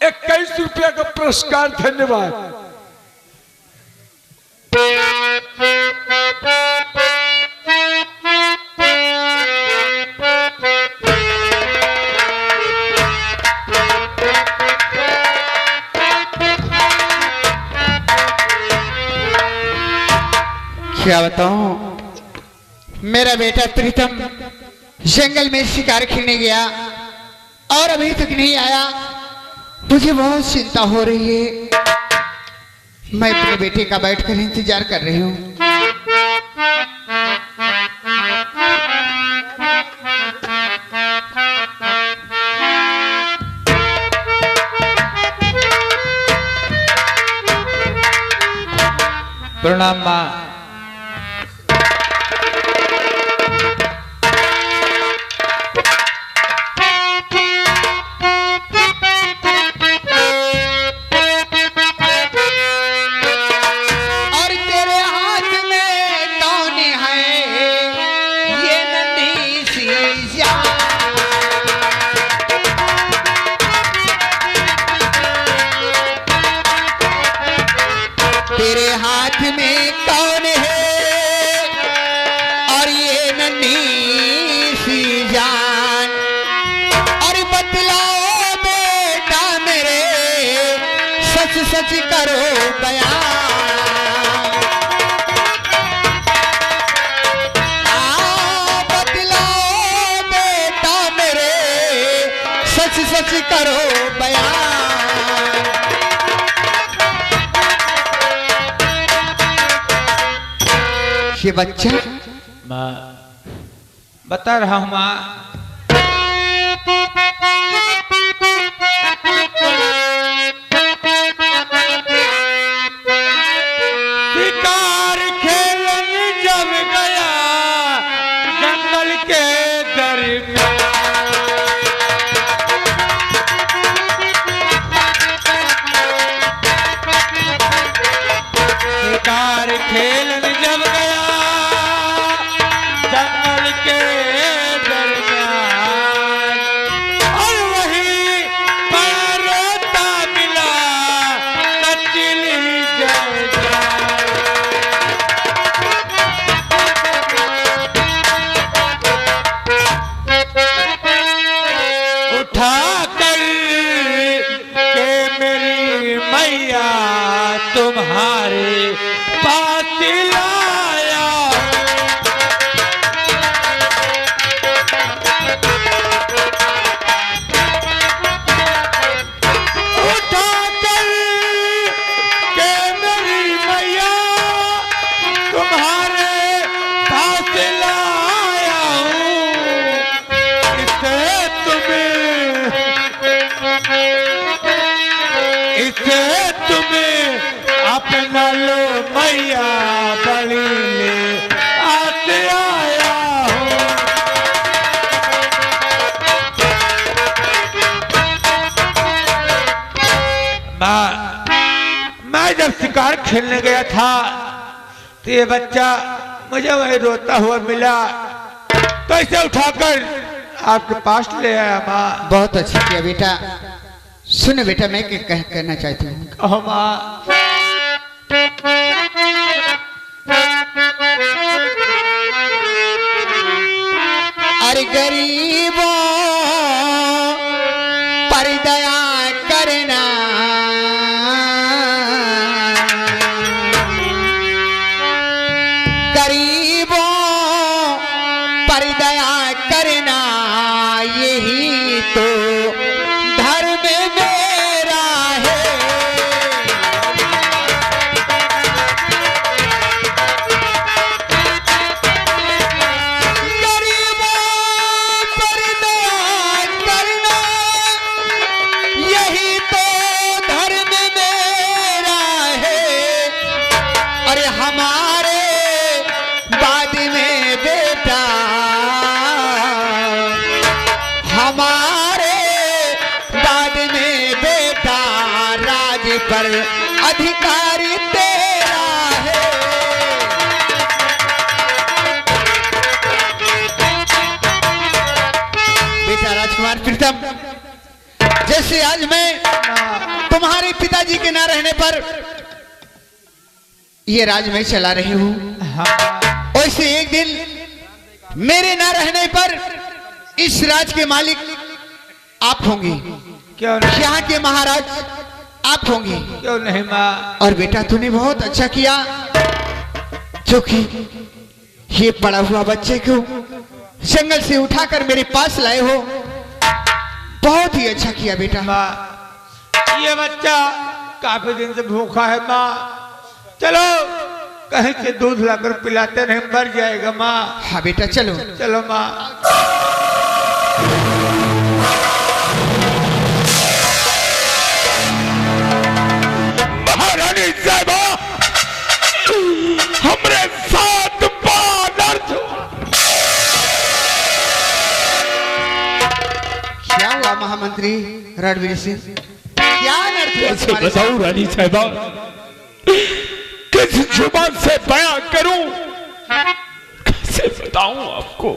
21 रुपया का पुरस्कार। धन्यवाद। क्या बताऊं, मेरा बेटा प्रीतम जंगल में शिकार खेलने गया और अभी तक नहीं आया। मुझे बहुत चिंता हो रही है। मैं अपने बेटे का बैठकर इंतजार कर रही हूँ। प्रणाम माँ। तेरे हाथ में कौन है और ये नन्ही सी जान, और बतलाओ बेटा मेरे, सच सच करो बयान। बतलाओ बेटा मेरे, सच सच करो बयान। ये बच्चा माँ बता रहा हूँ माँ। शिकार खेलने जब गया जंगल के दरमियान, शिकार खेलने जब गया जंगल के दरमियान, और वही पर रोता मिला कचली जैसा। उठा कर के मेरी मैया तुम्हारे पास लाया, उठा कर के मेरी मैया तुम्हारे पास लाया हूँ। इसे तुम्हें अपना लो मैया बड़ी ले आते आया हूँ। मैं जब शिकार खेलने गया था तो ये बच्चा मुझे वही रोता हुआ मिला, तो इसे उठाकर आपके पास ले आया माँ। बहुत अच्छा किया बेटा। सुन बेटा, मैं कहना चाहती हूँ। कहो माँ। अरे गरीबों पर दया करना, गरीबों पर दया करना, यही तो धर्म मेरा है। गरीबों पर दया करना, यही तो धर्म मेरा है। अरे हमारे बाद में बेटा, हमारे बाद में बेटा, राज पर अधिकारी तेरा है। बेटा राजकुमार प्रीतम, जैसे आज मैं तुम्हारे पिताजी के ना रहने पर ये राज मैं चला रही हूँ, हाँ वैसे एक दिन मेरे ना रहने पर इस राज के मालिक आप होंगी, क्यों नहीं, यहाँ के महाराज आप होंगी। क्यों नहीं माँ। और बेटा तूने बहुत अच्छा किया जो कि ये पड़ा हुआ बच्चे को जंगल से उठाकर मेरे पास लाए हो, बहुत ही अच्छा किया बेटा। माँ ये बच्चा काफी दिन से भूखा है माँ, चलो कहीं से दूध लाकर पिलाते नहीं, मर जाएगा माँ। हाँ बेटा चलो। चलो माँ। महारानी साहिबा हमरे साथ बानर्थ। क्या हुआ महामंत्री रणवीर सिंह, क्या अनर्थ हुआ कैसे तुम्हारे साथ? बताऊं रानी साहिबा, किस जुबान से बयां करूं, कैसे बताऊं आपको।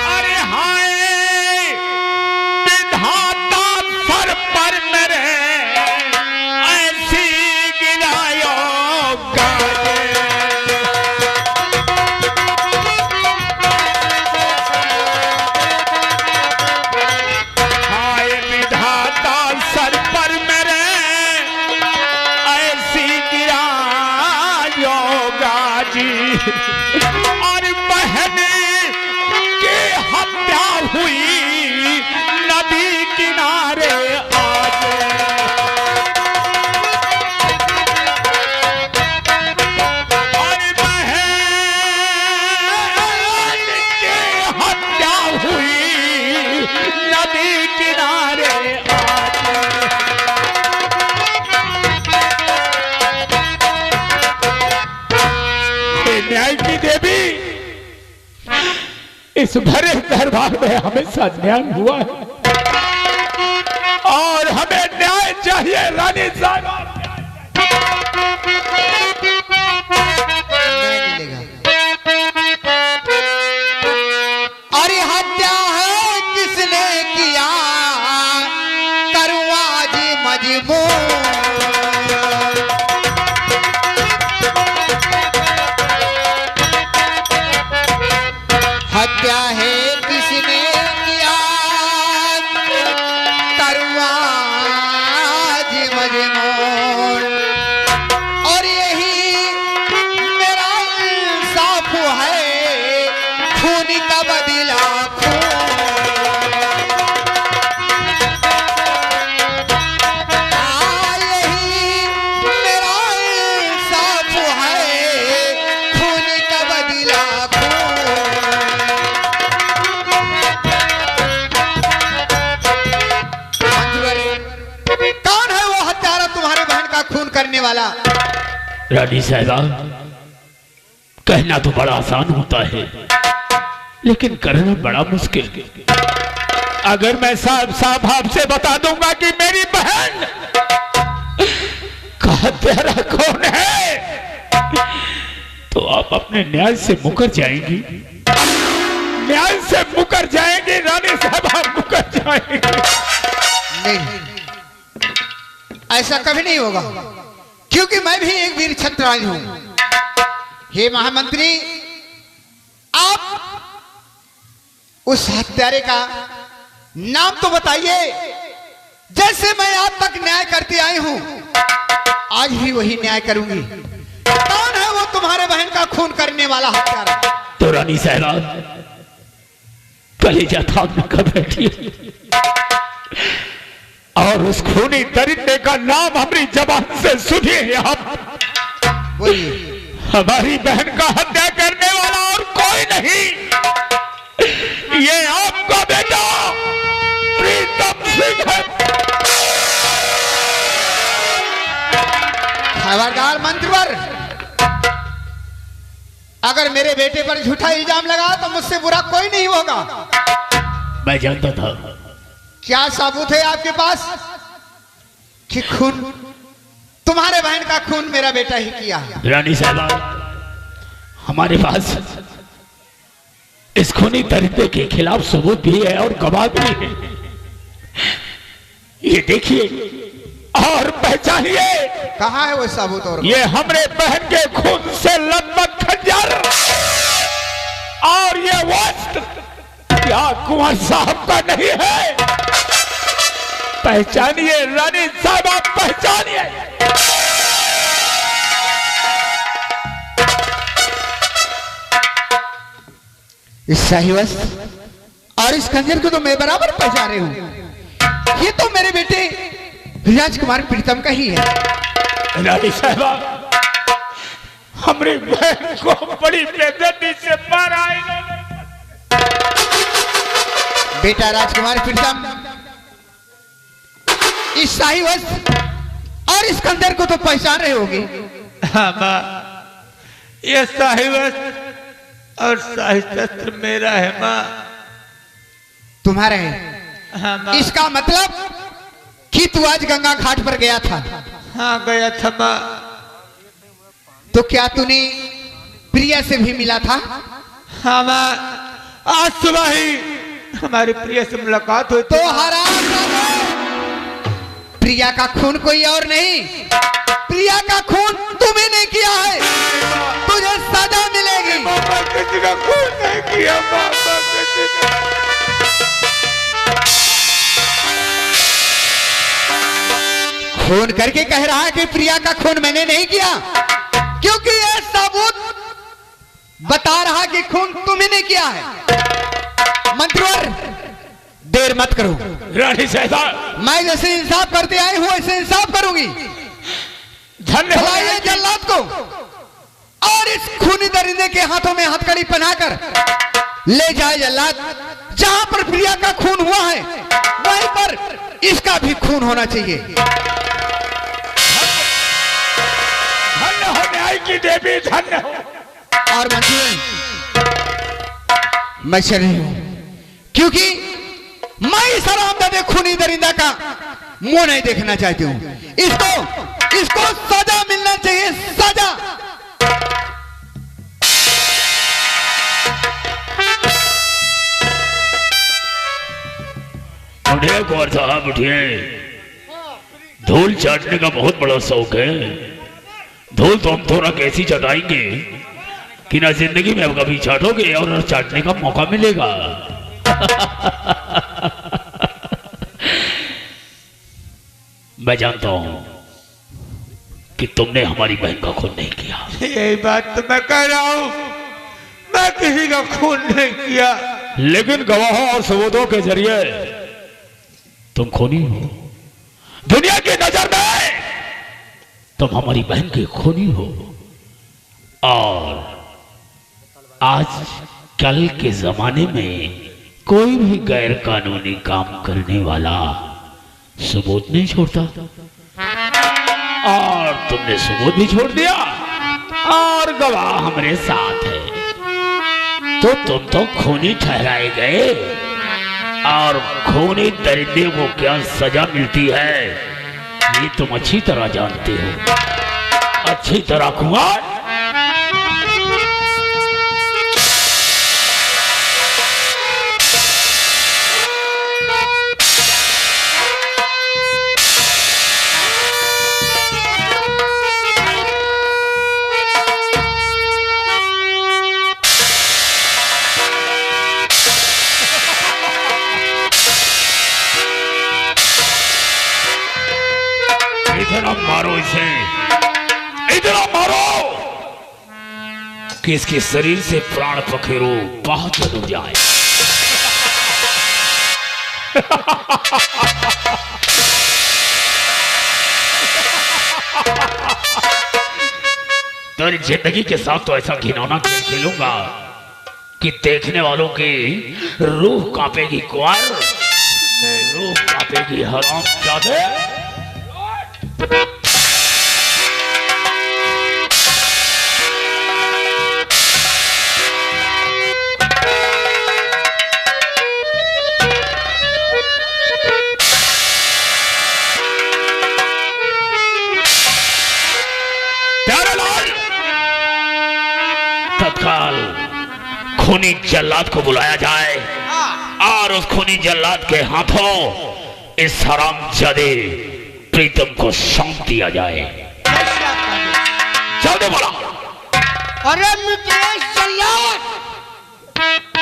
अरे हाय विधाता सर पर मेरे ऐसी गिरायो गाजे। हाय विधाता सर पर मेरे ऐसी गिरायो गाजी। और बहन की हत्या हुई नदी किनारे आज। और बहन की हत्या हुई नदी किनारे आज। हे न्याय की देवी, इस भरे दरबार में हमेशा न्याय हुआ है और हमें न्याय चाहिए रानी साहिबा। नहीं मिलेगा। अरे हत्या है किसने किया, करूँ आज मजबूर। हत्या है किसने किया, करूँ आज मजबूर। और यही मेरा इंसाफ है, खून का बदला खून। यही मेरा इंसाफ है, खून का बदला खून। कौन है वो हत्यारा तुम्हारे बहन का खून करने वाला? रानी साहिबा, कहना तो बड़ा आसान होता है लेकिन करना बड़ा मुश्किल। अगर मैं साफ साफ आपसे बता दूंगा कि मेरी बहन का हत्यारा कौन है, तो आप अपने न्याय से मुकर जाएंगी। न्याय से मुकर जाएंगी रानी साहिबा, मुकर जाएंगी। नहीं, ऐसा कभी नहीं होगा, क्योंकि मैं भी एक वीर क्षत्रराज हूं। हे महामंत्री, आप उस हत्यारे का नाम तो बताइए। जैसे मैं आज तक न्याय करती आई हूं, आज भी वही न्याय करूंगी। कौन है वो तुम्हारे बहन का खून करने वाला हत्यारा? तो रानी साहिबा, कलेजा थाम कर बैठी और उस खूनी दरिंदे का नाम हमारी जबान से सुनिए आप। बोलिए। हमारी बहन का हत्या करने वाला और कोई नहीं, ये आपका बेटा प्रीतम सिंह है। खबरदार मंत्रीवर, अगर मेरे बेटे पर झूठा इल्जाम लगा तो मुझसे बुरा कोई नहीं होगा। मैं जानता था। क्या सबूत है आपके पास कि खून तुम्हारे बहन का खून मेरा बेटा ही किया। रानी साहबा, हमारे पास इस खूनी दरिंदे के खिलाफ सबूत भी है और गवाह भी है। ये देखिए और पहचानिए। कहाँ है वो सबूत? और ये हमरे बहन के खून से लथपथ खंजर और ये वस्त्र क्या कुंवर साहब का नहीं है? पहचानिए रानी साहबा, पहचानिए। इस शाही वस्त्र और इस खंजर को तो मैं बराबर पहचान रही हूँ। ये तो मेरे बेटे राजकुमार प्रीतम का ही है। रानी साहबा, हमारी बहन को बड़ी बेदर्दी से मारा है। बेटा राजकुमार प्रीतम, इस शाही वस्त्र और इस खंजर को तो पहचान रहे होगे। हाँ माँ, ये शाही वस्त्र और शाही शस्त्र मेरा है माँ। तुम्हारा है? हाँ माँ। इसका मतलब कि तू आज गंगा घाट पर गया था। हाँ गया था माँ। तो क्या तूने प्रिया से भी मिला था? हाँ माँ, आज सुबह ही हमारी प्रिया से मुलाकात हुई। तो हराम, प्रिया का खून कोई और नहीं, प्रिया का खून तुम्ही ने किया है। तुझे सजा मिलेगी। मामा किसी का खून नहीं किया, मामा किसी का। खून करके कह रहा है कि प्रिया का खून मैंने नहीं किया, क्योंकि यह सबूत बता रहा कि खून तुम्ही ने किया है। मंत्रवर, देर मत करो। रानी साहबा, मैं जैसे इंसाफ करते आई हूं वैसे इंसाफ करूंगी। धन्यवाद। जल्लाद को और इस खूनी दरिंदे के हाथों में हथकड़ी पहनाकर ले जाए जल्लाद। जहां पर प्रिया का खून हुआ है वहीं पर इसका भी खून होना चाहिए। धन्य हो न्याय की देवी, धन्य हो। और मंत्री, मैं चल रही हूं क्योंकि मैं इस हरामजादे खूनी दरिंदा का मुंह नहीं देखना चाहती हूं। इसको सजा मिलना चाहिए, सजा। उठिए कुंवर साहब, उठिए। धूल चाटने का बहुत बड़ा शौक है। धूल तो हम थोड़ा कैसी चटाएंगे कि ना जिंदगी में अब कभी चाटोगे और ना चाटने का मौका मिलेगा। मैं जानता हूं कि तुमने हमारी बहन का खून नहीं किया। यही बात तो मैं कह रहा हूँ, मैं किसी का खून नहीं किया। लेकिन गवाहों और सबूतों के जरिए तुम खूनी हो। दुनिया की नजर में तुम हमारी बहन के खूनी हो। और आज कल के जमाने में कोई भी गैर कानूनी काम करने वाला सबूत नहीं छोड़ता। और तुमने सबूत भी छोड़ दिया और गवाह हमारे साथ है, तो तुम तो खूनी ठहराए गए। और खूनी दरिंदे को क्या सजा मिलती है ये तुम अच्छी तरह जानते हो, अच्छी तरह। कुंवर, इतना मारो इसे, इतना मारो कि इसके शरीर से प्राण पखेरु बाहर चल जाए। तेरी जिंदगी के साथ तो ऐसा घिनौना खेल खेलूंगा कि देखने वालों की रूह कांपेगी। कुंवर, रूह कांपेगी। हरामजादे। तत्काल खूनी जल्लाद को बुलाया जाए और उस खूनी जल्लाद के हाथों इस हरामजादे प्रीतम को सौंप दिया जाए। जल्दी बोला। अरे मित्रेश जल्लाद,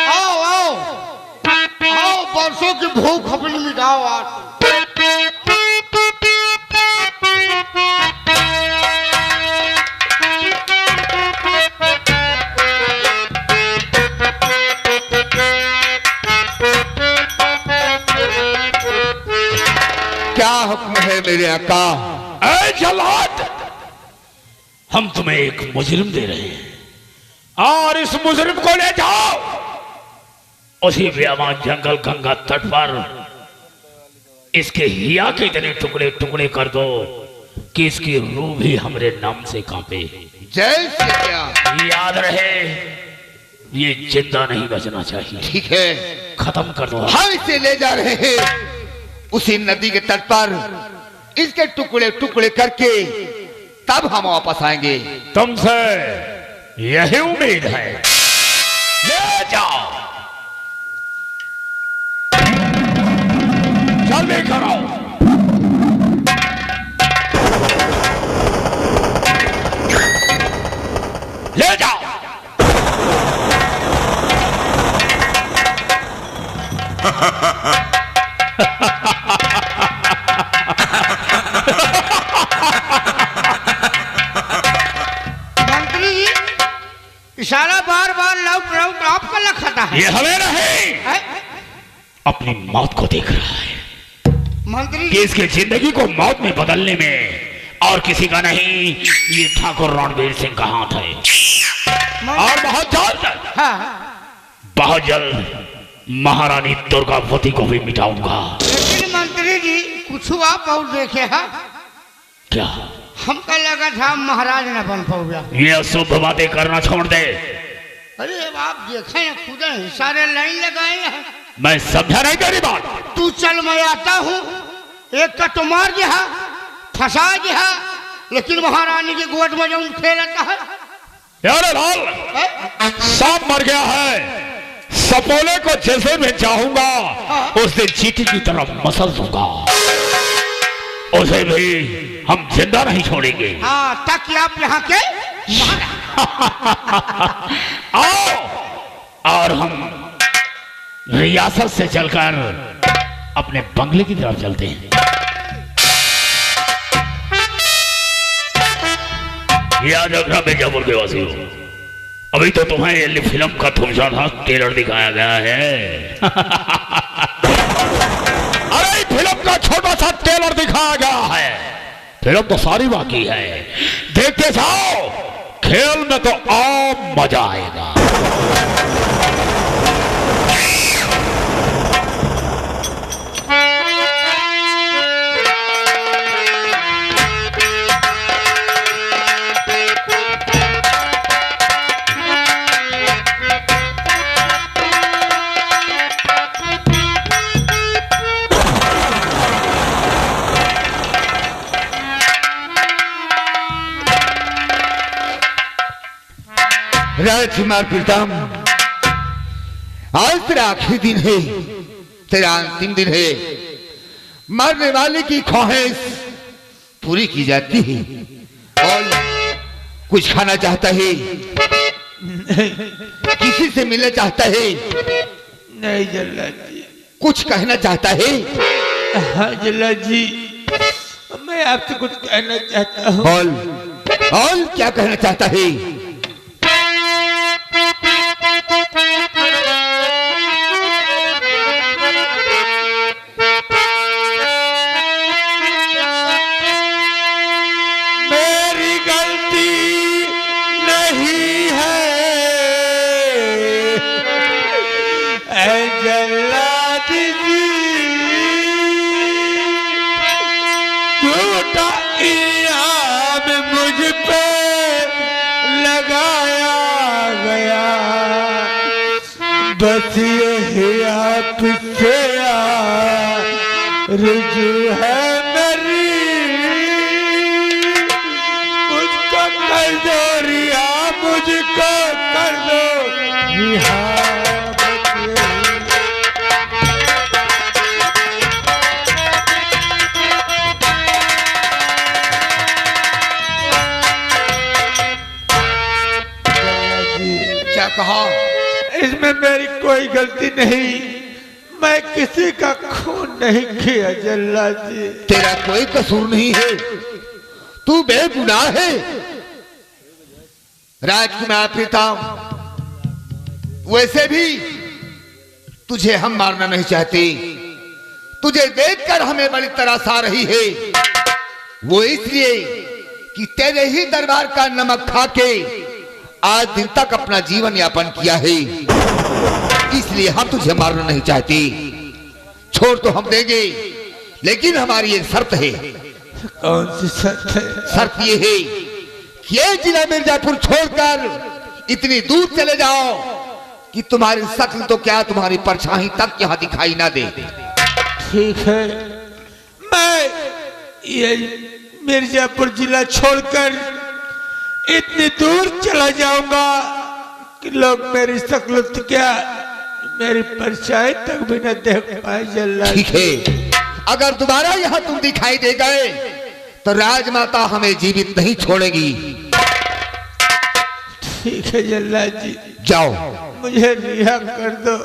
आओ आओ आओ, बरसों की भूख अपनी मिटाओ आज। क्या हुक्म है मेरे आका? ऐ जल्लाद, हम तुम्हें एक मुजरिम दे रहे हैं और इस मुजरिम को ले जाओ उसी बेअमान जंगल गंगा तट पर इसके हिया के इतने टुकड़े टुकड़े कर दो कि इसकी रूह भी हमारे नाम से कांपे। जैसे क्या? याद रहे, ये जिंदा नहीं बचना चाहिए। ठीक है, खत्म कर दो। हम इसे ले जा रहे हैं उसी नदी के तट पर, इसके टुकड़े टुकड़े करके तब हम वापस आएंगे। तुमसे यही उम्मीद है। ले जाओ, जल्दी करो। ले जाओ। मंत्री जी, इशारा बार बार लौट लौट आपका लखता है। ये हमें नहीं, अपनी मौत को देख रहा है मंत्री कि इसकी जिंदगी को मौत में बदलने में और किसी का नहीं, ये ठाकुर रणवीर सिंह का हाथ है। और बहुत जल्द महारानी दुर्गावती को भी मिटाऊंगा। लेकिन मंत्री जी, कुछ आप और देखे हैं? क्या? हमका लगा था महाराज न बन पाऊंगा। ये अशुभ बातें करना छोड़ दे। अरे अब आप देखे ना, खुद सारे लाइन लगाए हैं। मैं समझा नहीं तेरी बात। तू चल, मैं आता हूँ, एक का तो मार दिया, फंसा दिया, लेकिन महारानी की गोद में जो खेलता है। यार लाल, सांप मर गया है, सपोले को जैसे मैं चाहूंगा उस दिन चीटी की तरफ मसल दूंगा, उसे भी हम जिंदा नहीं छोड़ेंगे। हाँ, ताकि आप यहाँ के आओ और हम रियासत से चलकर अपने बंगले की तरफ चलते हैं। याद रखना मिर्जापुर के वासियों, अभी तो तुम्हें ये फिल्म का थुमसा था ट्रेलर दिखाया गया है। अरे फिल्म का छोटा सा ट्रेलर दिखाया गया है, फिल्म तो सारी बाकी है। देखते जाओ, खेल में तो और मजा आएगा। राजकुमार प्रीतम, आज तेरा आखिरी दिन है, तेरा अंतिम दिन है। मरने वाले की ख्वाहिश पूरी की जाती है। और कुछ खाना चाहता है, किसी से मिलना चाहता है, नहीं जल्लाद जी। कुछ कहना चाहता है। हाँ जल्लाद जी, मैं आपसे कुछ कहना चाहता हूँ। बोल, क्या कहना चाहता है? मेरी गलती नहीं है ऐ जल्लाद जी, झूठा इल्जाम मुझ पे लगाया गया, बस यही आपसे रुजू है मेरी, मुझको कमजोरिया मुझको कर दो रिहा बच्चे। क्या कहा? इसमें मेरी कोई गलती नहीं, मैं किसी का खून नहीं किया जल्लाद जी। तेरा कोई कसूर नहीं है, तू बेगुनाह है। राजकुमार प्रीतम, वैसे भी तुझे हम मारना नहीं चाहते। तुझे देखकर हमें बड़ी तरस आ रही है, वो इसलिए कि तेरे ही दरबार का नमक खा के आज दिन तक अपना जीवन यापन किया है, इसलिए हम तुझे मारना नहीं चाहते। छोड़ तो हम देंगे, लेकिन हमारी एक शर्त है। कौन सी शर्त है? शर्त ये है कि ये जिला मिर्जापुर छोड़कर इतनी दूर चले जाओ कि तुम्हारी शक्ल तो क्या, तुम्हारी परछाई तक यहाँ दिखाई ना दे। ठीक है, मैं ये मिर्जापुर जिला छोड़कर इतनी दूर चला जाऊंगा कि लोग मेरी शक्ल तो क्या, मेरी परछाई तक भी न देख पाए जल्लाद। ठीक है, अगर दोबारा यहाँ तुम दिखाई दे गए तो राजमाता हमें जीवित नहीं छोड़ेगी। ठीक है जल्लाद जी, जाओ। मुझे रिहा कर दो।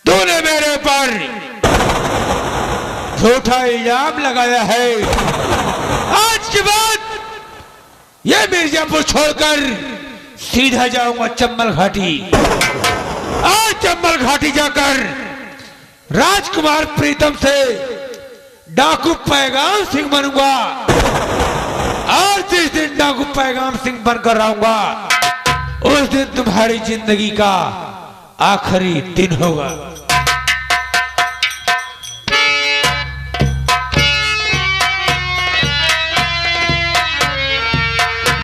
तूने मेरे पर झूठा इल्जाम लगाया है। आज के बाद ये मिर्जापुर छोड़कर सीधा जाऊंगा चंबल घाटी। आज चंबल घाटी जाकर राजकुमार प्रीतम से डाकू पैगाम सिंह बनूंगा और जिस दिन डाकू पैगाम सिंह बनकर रहूंगा उस दिन तुम्हारी जिंदगी का आखिरी दिन होगा।